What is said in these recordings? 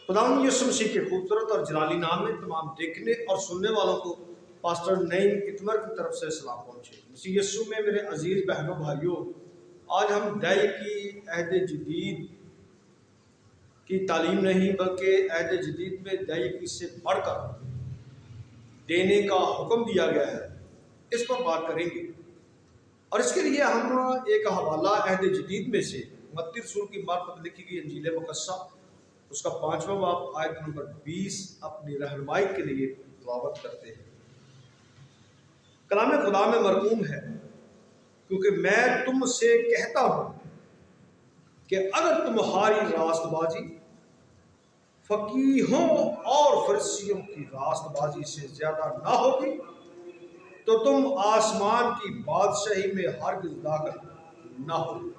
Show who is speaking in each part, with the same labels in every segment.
Speaker 1: خداوند یسوع مسیح کے خوبصورت اور جلالی نام میں تمام دیکھنے اور سننے والوں کو پاسٹر نعیم اتمر کی طرف سے سلام پہنچے۔ مسیح یسوع میں میرے عزیز بہنوں بھائیوں، آج ہم دائی کی عہد جدید کی تعلیم نہیں بلکہ عہد جدید میں دائی کی سے بڑھ کر دینے کا حکم دیا گیا ہے، اس پر بات کریں گے۔ اور اس کے لیے ہم ایک حوالہ عہد جدید میں سے متی رسول کی مارفت لکھی گئی انجیل مقدسہ اس کا 5واں باب آیت نمبر 20 اپنی رہنمائی کے لیے تلاوت کرتے ہیں۔ کلام خدا میں مرقوم ہے، کیونکہ میں تم سے کہتا ہوں کہ اگر تمہاری راست بازی فقیہوں اور فرشتوں کی راست بازی سے زیادہ نہ ہوگی تو تم آسمان کی بادشاہی میں ہرگز داخل نہ ہوگی۔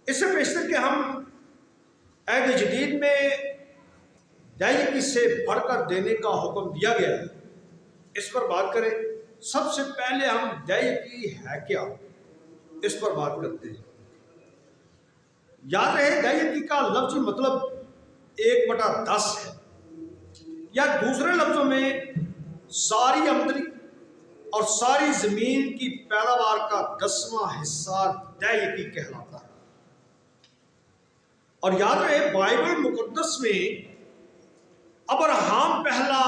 Speaker 1: اس سے پیشتر کہ ہم عہد جدید میں دائی سے بڑھ کر دینے کا حکم دیا گیا ہے، اس پر بات کریں۔ سب سے پہلے ہم دائی کی ہے کیا، اس پر بات کرتے ہیں۔ یاد رہے دائی کا لفظی مطلب 1/10 ہے، یا دوسرے لفظوں میں ساری آمدنی اور ساری زمین کی پیداوار کا 10واں حصہ دائی کہلاتا ہے۔ اور یاد رہے بائبل مقدس میں ابراہیم پہلا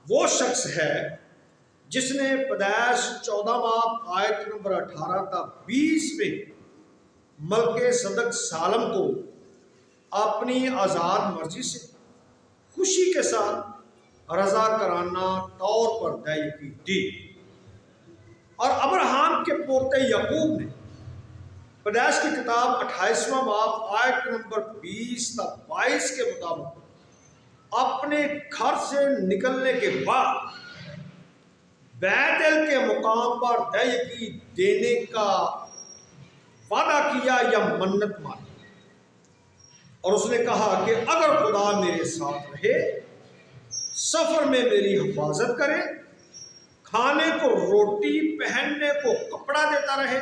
Speaker 1: وہ شخص ہے جس نے پیدائش 14 باب آیت نمبر 18 تا 20 میں ملک صدق سالم کو اپنی آزاد مرضی سے خوشی کے ساتھ رضا کرانہ طور پر دائی دی، اور ابراہیم کے پوتے یعقوب نے پیدائش کی کتاب 28واں باب آیت نمبر 20 تا 22 کے مطابق اپنے گھر سے نکلنے کے بعد بیت el کے مقام پر دائی دینے کا وعدہ کیا یا منت مانی، اور اس نے کہا کہ اگر خدا میرے ساتھ رہے، سفر میں میری حفاظت کرے، کھانے کو روٹی پہننے کو کپڑا دیتا رہے،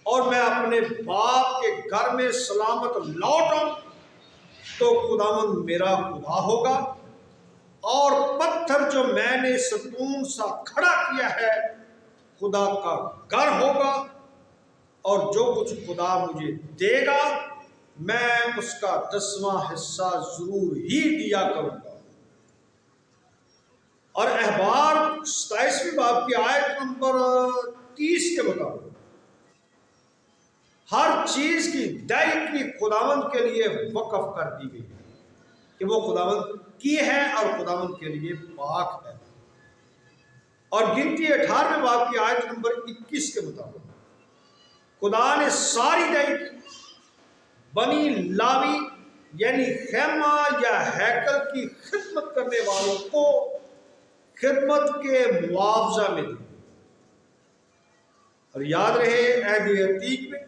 Speaker 1: اور میں اپنے باپ کے گھر میں سلامت لوٹوں تو خداوند میرا خدا ہوگا، اور پتھر جو میں نے ستون سا کھڑا کیا ہے خدا کا گھر ہوگا، اور جو کچھ خدا مجھے دے گا میں اس کا 10واں حصہ ضرور ہی دیا کروں گا۔ اور احبار 27ویں باب کی آیت نمبر 30 کے مطابق ہر چیز کی دائی خداوند کے لیے وقف کر دی گئی کہ وہ خداوند کی ہے اور خداوند کے لیے پاک ہے۔ اور گنتی 18ویں باب کی آیت نمبر 21 کے مطابق خدا نے ساری دائی کی بنی لاوی یعنی خیمہ یا ہیکل کی خدمت کرنے والوں کو خدمت کے معاوضہ میں دی۔ اور یاد رہے عہد عتیق میں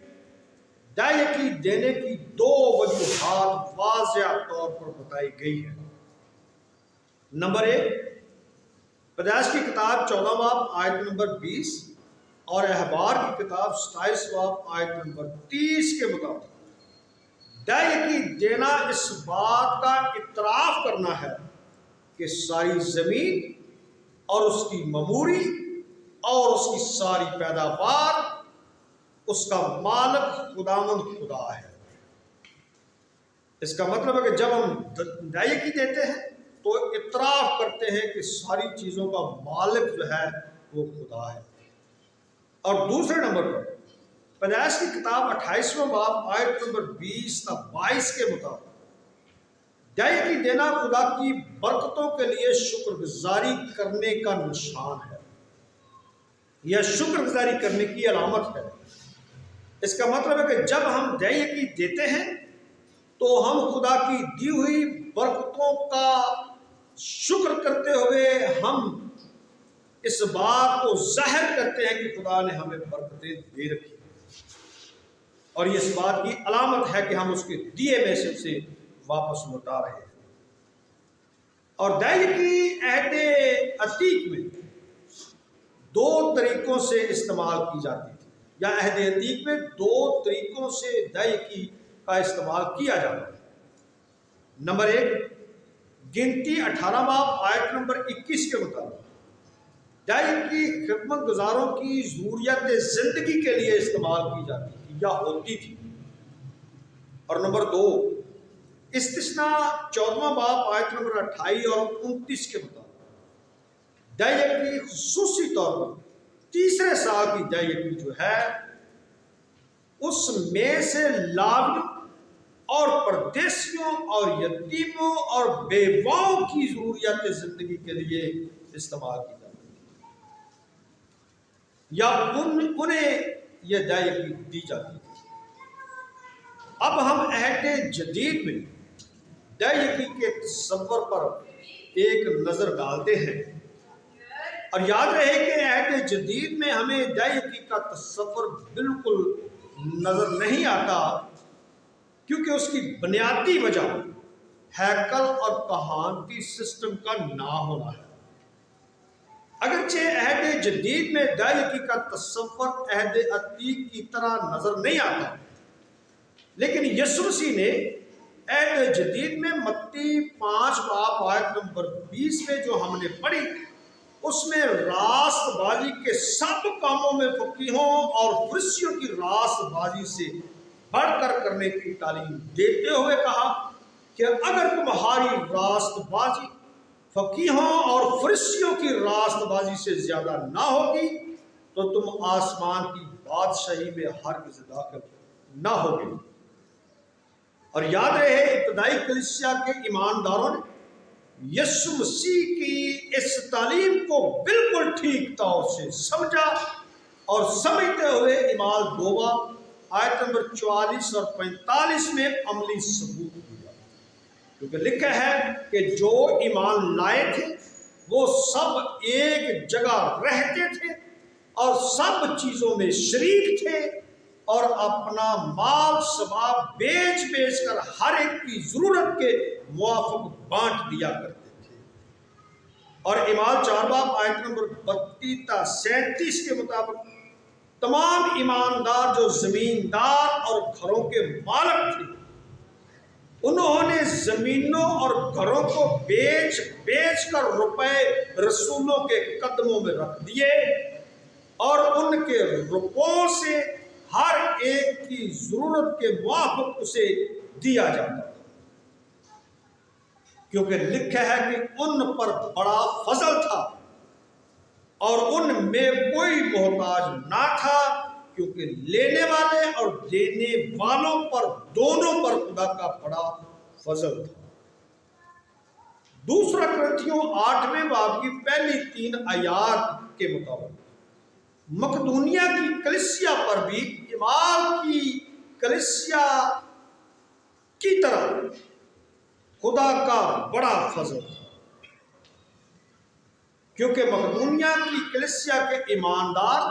Speaker 1: دائی دینے کی 2 وجوہات واضح طور پر بتائی گئی ہے۔ نمبر 1، پیدائش کی کتاب 14 باب آیت نمبر 20 اور احبار کی کتاب 27 باب آیت نمبر 30 کے مطابق دائی دینا اس بات کا اعتراف کرنا ہے کہ ساری زمین اور اس کی معموری اور اس کی ساری پیداوار اس کا مالک خداوند خدا ہے۔ اس کا مطلب ہے کہ جب ہم دائی دیتے ہیں تو اعتراف کرتے ہیں کہ ساری چیزوں کا مالک جو ہے وہ خدا ہے۔ اور دوسرے نمبر پر پیدائش کی کتاب 28واں باب آیت نمبر 20 تا 22 کے مطابق دائی دینا خدا کی برکتوں کے لیے شکر گزاری کرنے کا نشان ہے، یا شکر گزاری کرنے کی علامت ہے۔ اس کا مطلب ہے کہ جب ہم دائی دیتے ہیں تو ہم خدا کی دی ہوئی برکتوں کا شکر کرتے ہوئے ہم اس بات کو ظاہر کرتے ہیں کہ خدا نے ہمیں برکتیں دے رکھی، اور یہ اس بات کی علامت ہے کہ ہم اس کے دیے میں سے اسے واپس لوٹا رہے ہیں۔ اور دائی عہد عتیق میں 2 طریقوں سے استعمال کی جاتی تھی، یا عہد عتیق میں 2 طریقوں سے دائی کا استعمال کیا جاتا ہے۔ نمبر 1 گنتی 18 باب آیت نمبر 21 کے مطابق دائی کی خدمت گزاروں کی ضروریات زندگی کے لیے استعمال کی جاتی تھی یا ہوتی تھی۔ اور نمبر 2 استثناء 14 باب آیت نمبر 28 اور 29 کے مطابق دائی کی خصوصی طور پر تیسرے سال کی دائی کی جو ہے اس میں سے لاویوں اور پردیسیوں اور یتیموں اور بیواؤں کی ضروریات زندگی کے لیے استعمال کی جاتی ہے یا انہیں یہ دائی دی جاتی ہے۔ اب ہم عہد جدید میں دائی کے تصور پر ایک نظر ڈالتے ہیں، اور یاد رہے کہ عہد جدید میں ہمیں دائی کا تصور بالکل نظر نہیں آتا، کیونکہ اس کی بنیادی وجہ ہیکل اور کہانتی سسٹم کا نہ ہونا ہے۔ اگرچہ عہد جدید میں دائی کا تصور عہد عتیق کی طرح نظر نہیں آتا، لیکن یسوع مسیح نے عہد جدید میں متی 5 باب آیت نمبر 20 میں جو ہم نے پڑھی، اس میں راست بازی کے سب کاموں میں فقیہوں اور فریسیوں کی راست بازی سے بڑھ کر کرنے کی تعلیم دیتے ہوئے کہا کہ اگر تمہاری راست بازی فقیہوں اور فریسیوں کی راست بازی سے زیادہ نہ ہوگی تو تم آسمان کی بادشاہی میں ہرگز داخل نہ ہوگے۔ اور یاد رہے ابتدائی کلیسیا کے ایمانداروں نے یسوع مسیح کی اس تعلیم کو بالکل ٹھیک طور سے سمجھا اور سمجھتے ہوئے اعمال 2 باب آیت نمبر 44 اور 45 میں عملی ثبوت دیا، کیونکہ لکھا ہے کہ جو ایمان لائے تھے وہ سب ایک جگہ رہتے تھے اور سب چیزوں میں شریک تھے اور اپنا مال سباب بیچ بیچ کر ہر ایک کی ضرورت کے موافق بانٹ دیا کرتے تھے۔ اور اعمال 4 باب آیت نمبر 32 تا 37 کے مطابق تمام ایماندار جو زمیندار اور گھروں کے مالک تھے، انہوں نے زمینوں اور گھروں کو بیچ بیچ کر روپے رسولوں کے قدموں میں رکھ دیے، اور ان کے روپوں سے ہر ایک کی ضرورت کے موافق اسے دیا جاتا تھا، کیونکہ لکھا ہے کہ ان پر بڑا فضل تھا اور ان میں کوئی محتاج نہ تھا، کیونکہ لینے والے اور دینے والوں پر دونوں پر خدا کا بڑا فضل تھا۔ دوسرا کرنتھیوں 8ویں باب کی پہلی 3 آیات کے مطابق مقدونیہ کی کلیسیا پر بھی ایمال کی کلیسیا کی طرح خدا کا بڑا فضل تھا، کیونکہ مقدونیہ کی کلیسیا کے ایماندار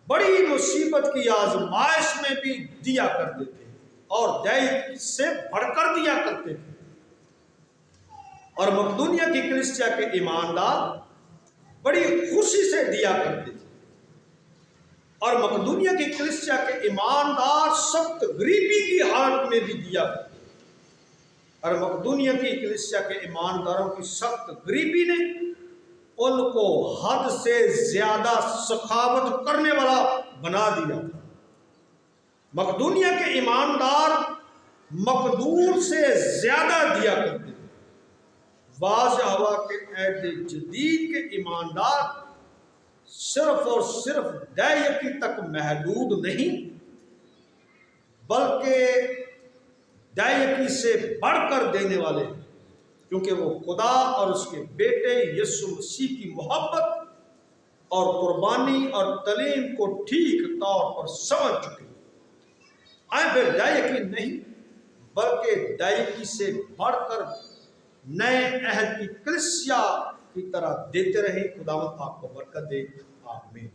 Speaker 1: بڑی مصیبت کی آزمائش میں بھی دیا کرتے تھے اور دائی سے بڑھ کر دیا کرتے تھے، اور مقدونیہ کی کلیسیا کے ایماندار بڑی خوشی سے دیا کرتے تھے، اور مقدونیہ کی کلیسیا کے ایماندار سخت غریبی کی حالت میں بھی دیا کرتے تھے، اور مقدونیہ کی کلیسیا کے ایمانداروں کی سخت غریبی نے ان کو حد سے زیادہ سخاوت کرنے والا بنا دیا تھا۔ مقدونیہ کے ایماندار مقدور سے زیادہ دیا کرتے تھے۔ واضح ہوا کہ عہد جدید کے ایماندار صرف اور صرف دائیکی تک محدود نہیں، بلکہ دائیکی سے بڑھ کر دینے والے ہیں، کیونکہ وہ خدا اور اس کے بیٹے یسوع مسیح کی محبت اور قربانی اور تعلیم کو ٹھیک طور پر سمجھ چکے ہیں۔ پھر دائیکی نہیں بلکہ دائیکی سے بڑھ کر نئے عہد کی کلیسیا کی طرح دیتے رہیں۔ خداوند آپ کو برکت دے، آمین۔